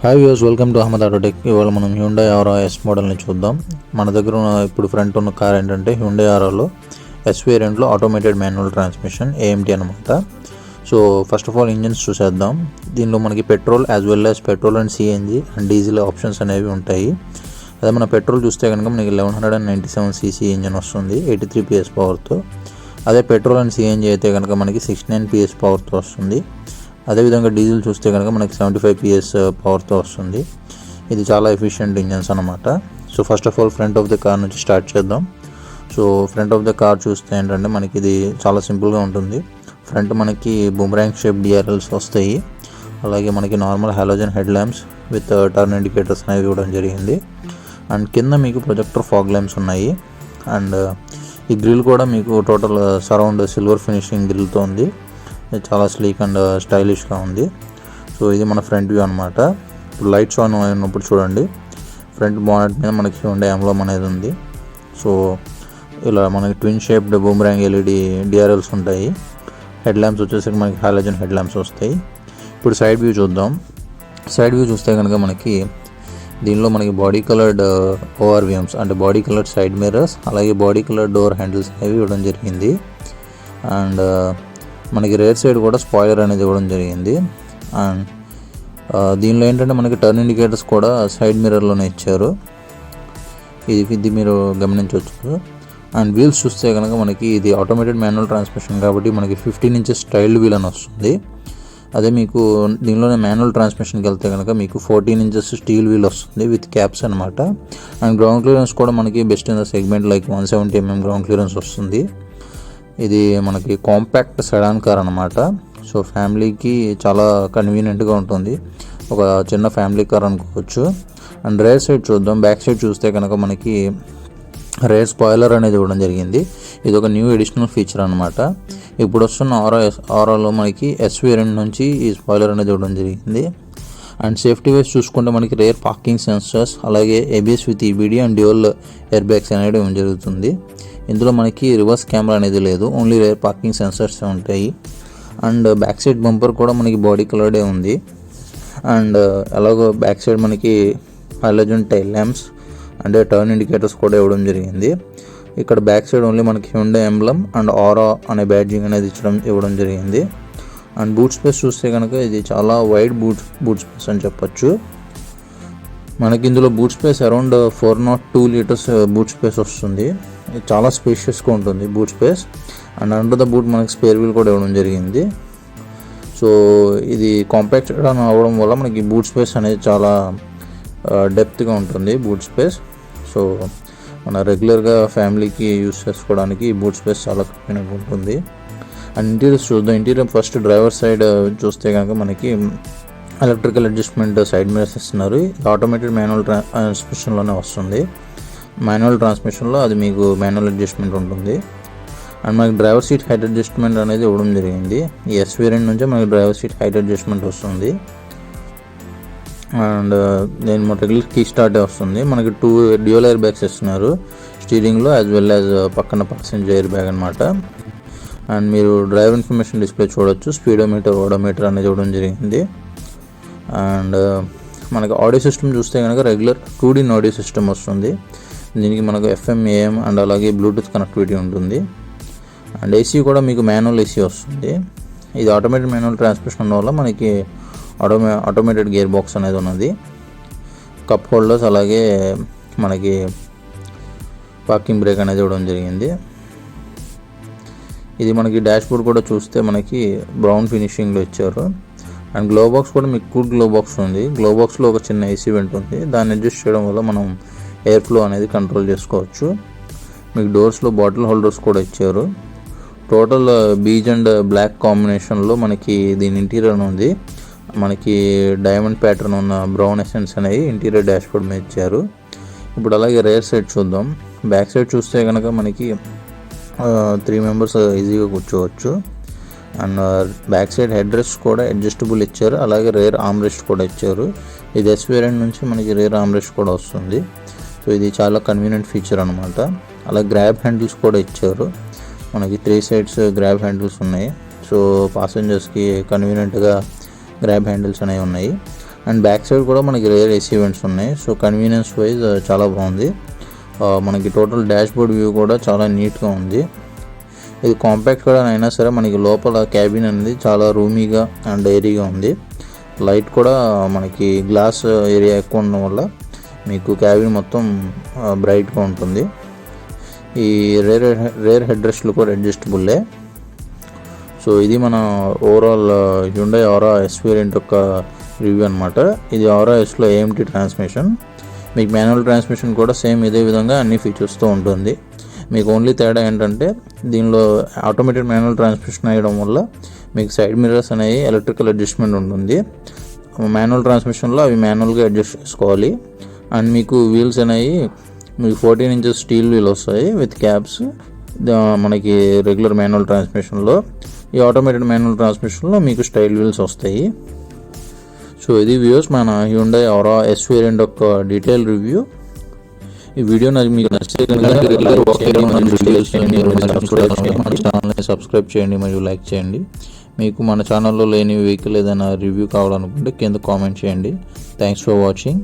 Hi viewers, welcome to Ahmed Autotech. ఇవాళ మనం Hyundai R15 మోడల్ని చూద్దాం. మన దగ్గర ఇప్పుడు ఫ్రంట్ ఉన్న కార్ ఏంటంటే Hyundai R15 S వేరియంట్లో ఆటోమేటెడ్ మాన్యువల్ ట్రాన్స్మిషన్ AMT అనమాట. So first of all engines చూసేద్దాం. దీనిలో మనకి petrol as well as petrol and CNG and diesel options అనేవి ఉంటాయి. అదే మన పెట్రోల్ చూస్తే కనుక మనకి 1197cc ఇంజన్ వస్తుంది 83 PS పవర్తో. అదే పెట్రోల్ అండ్ CNG అయితే కనుక మనకి 69 PS పవర్తో వస్తుంది. అదేవిధంగా డీజిల్ చూస్తే కనుక మనకి 75 PS పవర్తో వస్తుంది. ఇది చాలా ఎఫిషియెంట్ ఇంజన్స్ అనమాట. So first of all front of the car నుంచి స్టార్ట్ చేద్దాం. So front of the car చూస్తే ఏంటంటే మనకి ఇది చాలా సింపుల్గా ఉంటుంది. ఫ్రంట్ మనకి బూమరాంగ్ షేప్ DRLs వస్తాయి. అలాగే మనకి normal halogen head lamps with turn indicators అనేవి ఇవ్వడం జరిగింది. అండ్ కింద మీకు ప్రొజెక్టర్ ఫాగ్ ల్యాంప్స్ ఉన్నాయి. అండ్ ఈ గ్రిల్ కూడా మీకు టోటల్ సరౌండ్ సిల్వర్ ఫినిషింగ్ గ్రిల్తో ఉంది. చాలా స్లీక్ అండ్ స్టైలిష్గా ఉంది. సో ఇది మన ఫ్రంట్ వ్యూ అనమాట. ఇప్పుడు లైట్స్ ఆన్ అయినప్పుడు చూడండి, ఫ్రంట్ బానెట్ మీద మనకి Hyundai ఎంబ్లెమ్ అనేది ఉంది. సో ఇలా మనకి twin shaped boomerang LED DRLs ఉంటాయి. హెడ్ ల్యాంప్స్ వచ్చేసరికి మనకి హాలోజన్ హెడ్ ల్యాంప్స్ వస్తాయి. ఇప్పుడు సైడ్ వ్యూ చూద్దాం. సైడ్ వ్యూ చూస్తే కనుక మనకి దీనిలో మనకి బాడీ కలర్డ్ ORVMs అంటే బాడీ కలర్డ్ సైడ్ మిర్రర్స్, అలాగే బాడీ కలర్డ్ డోర్ హ్యాండిల్స్ అనేవి ఇవ్వడం జరిగింది. అండ్ మనకి రేర్ సైడ్ కూడా స్పాయిలర్ అనేది ఇవ్వడం జరిగింది. అండ్ దీనిలో ఏంటంటే మనకి టర్న్ ఇండికేటర్స్ కూడా సైడ్ మిర్రర్లోనే ఇచ్చారు. ఇది మీరు గమనించవచ్చు. అండ్ వీల్స్ చూస్తే కనుక మనకి ఇది ఆటోమేటెడ్ మాన్యువల్ ట్రాన్స్మిషన్ కాబట్టి మనకి 15 inches స్టైల్డ్ వీల్ అని వస్తుంది. అదే మీకు దీనిలోనే మాన్యువల్ ట్రాన్స్మిషన్కి వెళ్తే కనుక మీకు 14 inches స్టీల్ వీల్ వస్తుంది విత్ క్యాప్స్ అనమాట. అండ్ గ్రౌండ్ క్లియరెన్స్ కూడా మనకి best in the segment like 170 mm ground clearance వస్తుంది. ఇది మనకి కాంపాక్ట్ సెడాన్ కార్ అనమాట. సో ఫ్యామిలీకి చాలా కన్వీనియంట్గా ఉంటుంది. ఒక చిన్న ఫ్యామిలీ కార్ అనుకోవచ్చు. అండ్ రేర్ సైడ్ చూద్దాం. బ్యాక్ సైడ్ చూస్తే కనుక మనకి రేర్ స్పాయిలర్ అనేది ఇవ్వడం జరిగింది. ఇది ఒక న్యూ ఎడిషనల్ ఫీచర్ అనమాట. ఇప్పుడు వస్తున్న ఆర్ఆర్లో మనకి S వేరియంట్ నుంచి ఈ స్పాయిలర్ అనేది ఇవ్వడం జరిగింది. అండ్ సేఫ్టీ వైజ్ చూసుకుంటే మనకి రేర్ పార్కింగ్ సెన్సర్స్, అలాగే ABS with EBD and dual air bags అనేది ఇవ్వడం జరుగుతుంది. ఇందులో మనకి రివర్స్ కెమెరా అనేది లేదు, ఓన్లీ రేర్ పార్కింగ్ సెన్సర్స్ ఉంటాయి. అండ్ బ్యాక్ సైడ్ బంపర్ కూడా మనకి బాడీ కలర్డే ఉంది. అండ్ అలాగే బ్యాక్ సైడ్ మనకి హాలోజన్ టైల్ ల్యాంప్స్ అంటే టర్న్ ఇండికేటర్స్ కూడా ఇవ్వడం జరిగింది. ఇక్కడ బ్యాక్ సైడ్ ఓన్లీ మనకి Hyundai ఎంబ్లెమ్ అండ్ ఆరా అనే బ్యాడ్జింగ్ అనేది ఇవ్వడం జరిగింది. అండ్ బూట్ స్పేస్ చూస్తే కనుక ఇది చాలా వైడ్ బూట్ స్పేస్ అని చెప్పొచ్చు. మనకి ఇందులో boot space around 402 liters boot space వస్తుంది. ఇది చాలా స్పేషియస్గా ఉంటుంది boot space. And under the boot మనకి స్పేర్ వీల్ కూడా ఇవ్వడం జరిగింది. సో ఇది కాంపాక్ట్ అవ్వడం వల్ల మనకి బూట్ స్పేస్ అనేది చాలా డెప్త్గా ఉంటుంది బూట్ స్పేస్. సో మన రెగ్యులర్గా ఫ్యామిలీకి యూస్ చేసుకోవడానికి ఈ బూట్ స్పేస్ చాలా కన్వీనియంట్గా ఉంటుంది. అండ్ ఇంటీరియర్స్ చూద్దాం. ఇంటీరియర్ ఫస్ట్ డ్రైవర్ సైడ్ చూస్తే కనుక మనకి ఎలక్ట్రికల్ అడ్జస్ట్మెంట్ సైడ్ మిర్రర్స్ ఇస్తున్నారు. ఆటోమేటెడ్ మాన్యువల్ ట్రాన్స్మిషన్లోనే వస్తుంది. మాన్యువల్ ట్రాన్స్మిషన్లో అది మీకు మాన్యువల్ అడ్జస్ట్మెంట్ ఉంటుంది. అండ్ మనకి డ్రైవర్ సీట్ హైట్ అడ్జస్ట్మెంట్ అనేది ఇవ్వడం జరిగింది. ఈ S వేరియంట్ నుంచే మనకి డ్రైవర్ సీట్ హైట్ అడ్జస్ట్మెంట్ వస్తుంది. అండ్ నేను మన రెగ్యులర్ కీ స్టార్టే వస్తుంది. మనకి 2 డ్యూయల్ ఎయిర్ బ్యాగ్స్ ఇస్తున్నారు స్టీరింగ్లో యాజ్ వెల్ యాజ్ పక్కన ప్యాసింజర్ ఎయిర్ బ్యాగ్ అనమాట. అండ్ మీరు డ్రైవర్ ఇన్ఫర్మేషన్ డిస్ప్లే చూడొచ్చు. స్పీడోమీటర్, ఓడోమీటర్ అనేది ఇవ్వడం జరిగింది. అండ్ మనకి ఆడియో సిస్టమ్ చూస్తే కనుక రెగ్యులర్ 2D ఆడియో సిస్టమ్ వస్తుంది. దీనికి మనకు FM, AM అండ్ అలాగే బ్లూటూత్ కనెక్టివిటీ ఉంటుంది. అండ్ AC కూడా మీకు మాన్యువల్ AC వస్తుంది. ఇది ఆటోమేటెడ్ మాన్యువల్ ట్రాన్స్మిషన్ వల్ల మనకి ఆటోమేటెడ్ గేర్ బాక్స్ అనేది ఉన్నది. కప్ హోల్డర్స్ అలాగే మనకి పార్కింగ్ బ్రేక్ అనేది ఇవ్వడం జరిగింది. ఇది మనకి డాష్ బోర్డ్ కూడా చూస్తే మనకి బ్రౌన్ ఫినిషింగ్లో ఇచ్చారు. అండ్ గ్లో బాక్స్ కూడా మీకు కూల్ గ్లో బాక్స్ ఉంది. గ్లో బాక్స్లో ఒక చిన్న AC వెంట్ ఉంది. దాన్ని అడ్జస్ట్ చేయడం వల్ల మనం ఎయిర్ ఫ్లో అనేది కంట్రోల్ చేసుకోవచ్చు. మీకు డోర్స్లో బాటిల్ హోల్డర్స్ కూడా ఇచ్చారు. టోటల్ బీజ్ అండ్ బ్లాక్ కాంబినేషన్లో మనకి దీని ఇంటీరియర్ ఉంది. మనకి డైమండ్ ప్యాటర్న్ ఉన్న బ్రౌన్ ఎసెన్స్ అనేవి ఇంటీరియర్ డాష్ బోర్డ్ మీద ఇచ్చారు. ఇప్పుడు అలాగే రేర్ సైడ్ చూద్దాం. బ్యాక్ సైడ్ చూస్తే కనుక మనకి 3 members ఈజీగా కూర్చోవచ్చు. అండ్ బ్యాక్ సైడ్ హెడ్రెస్ట్ కూడా అడ్జస్టబుల్ ఇచ్చారు. అలాగే రేర్ ఆర్మ్రెస్ట్ కూడా ఇచ్చారు. ఇది S వేరియంట్ నుంచి మనకి రేర్ ఆర్మ్రెస్ట్ కూడా వస్తుంది. సో ఇది చాలా కన్వీనియంట్ ఫీచర్ అనమాట. అలాగే గ్రాబ్ హ్యాండిల్స్ కూడా ఇచ్చారు. మనకి 3 sides గ్రాబ్ హ్యాండిల్స్ ఉన్నాయి. సో ప్యాసింజర్స్కి కన్వీనియంట్గా గ్రాబ్ హ్యాండిల్స్ అనేవి ఉన్నాయి. అండ్ బ్యాక్ సైడ్ కూడా మనకి రేర్ ఏసీ వెంట్స్ ఉన్నాయి. సో కన్వీనియన్స్ వైజ్ చాలా బాగుంది. మనకి టోటల్ డాష్ బోర్డ్ వ్యూ కూడా చాలా నీట్గా ఉంది. ఇది కాంపాక్ట్ కూడా అయినా సరే మనకి లోపల క్యాబిన్ అనేది చాలా రూమీగా అండ్ ఎయిరీగా ఉంది. లైట్ కూడా మనకి గ్లాస్ ఏరియా ఎక్కువ ఉండడం వల్ల మీకు క్యాబిన్ మొత్తం బ్రైట్గా ఉంటుంది. ఈ రేర్ హెడ్ రెస్ట్లు కూడా అడ్జస్టబుల్లే. సో ఇది మన ఓవరాల్ హ్యుండై ఆరా ఎస్ వేరియంట్ యొక్క రివ్యూ అనమాట. ఇది ఆరా ఎస్లో AMT ట్రాన్స్మిషన్. మీకు మాన్యువల్ ట్రాన్స్మిషన్ కూడా సేమ్ ఇదే విధంగా అన్ని ఫీచర్స్తో ఉంటుంది. మీకు ఓన్లీ తేడా ఏంటంటే దీనిలో ఆటోమేటెడ్ మాన్యువల్ ట్రాన్స్మిషన్ అయ్యడం వల్ల మీకు సైడ్ మిర్రర్స్ అనేవి ఎలక్ట్రికల్ అడ్జస్ట్మెంట్ ఉంటుంది. మాన్యువల్ ట్రాన్స్మిషన్లో అవి మాన్యువల్గా అడ్జస్ట్ చేసుకోవాలి. అండ్ మీకు వీల్స్ అనేవి మీకు 14 ఇంచెస్ స్టీల్ వీల్ వస్తాయి విత్ క్యాబ్స్. మనకి రెగ్యులర్ మాన్యువల్ ట్రాన్స్మిషన్లో, ఈ ఆటోమేటెడ్ మాన్యువల్ ట్రాన్స్మిషన్లో మీకు స్టైల్ వీల్స్ వస్తాయి. సో ఇది వ్యూస్ మన హ్యుండై ఆరా ఎస్ వేరియంట్ యొక్క డీటెయిల్ రివ్యూ. ఈ వీడియో మీకు నచ్చితే సబ్స్క్రైబ్ చేయండి మరియు లైక్ చేయండి. మీకు మన ఛానల్లో లేని వెహికల్ ఏదైనా రివ్యూ కావాలనుకుంటే కింద కామెంట్ చేయండి. Thanks for watching.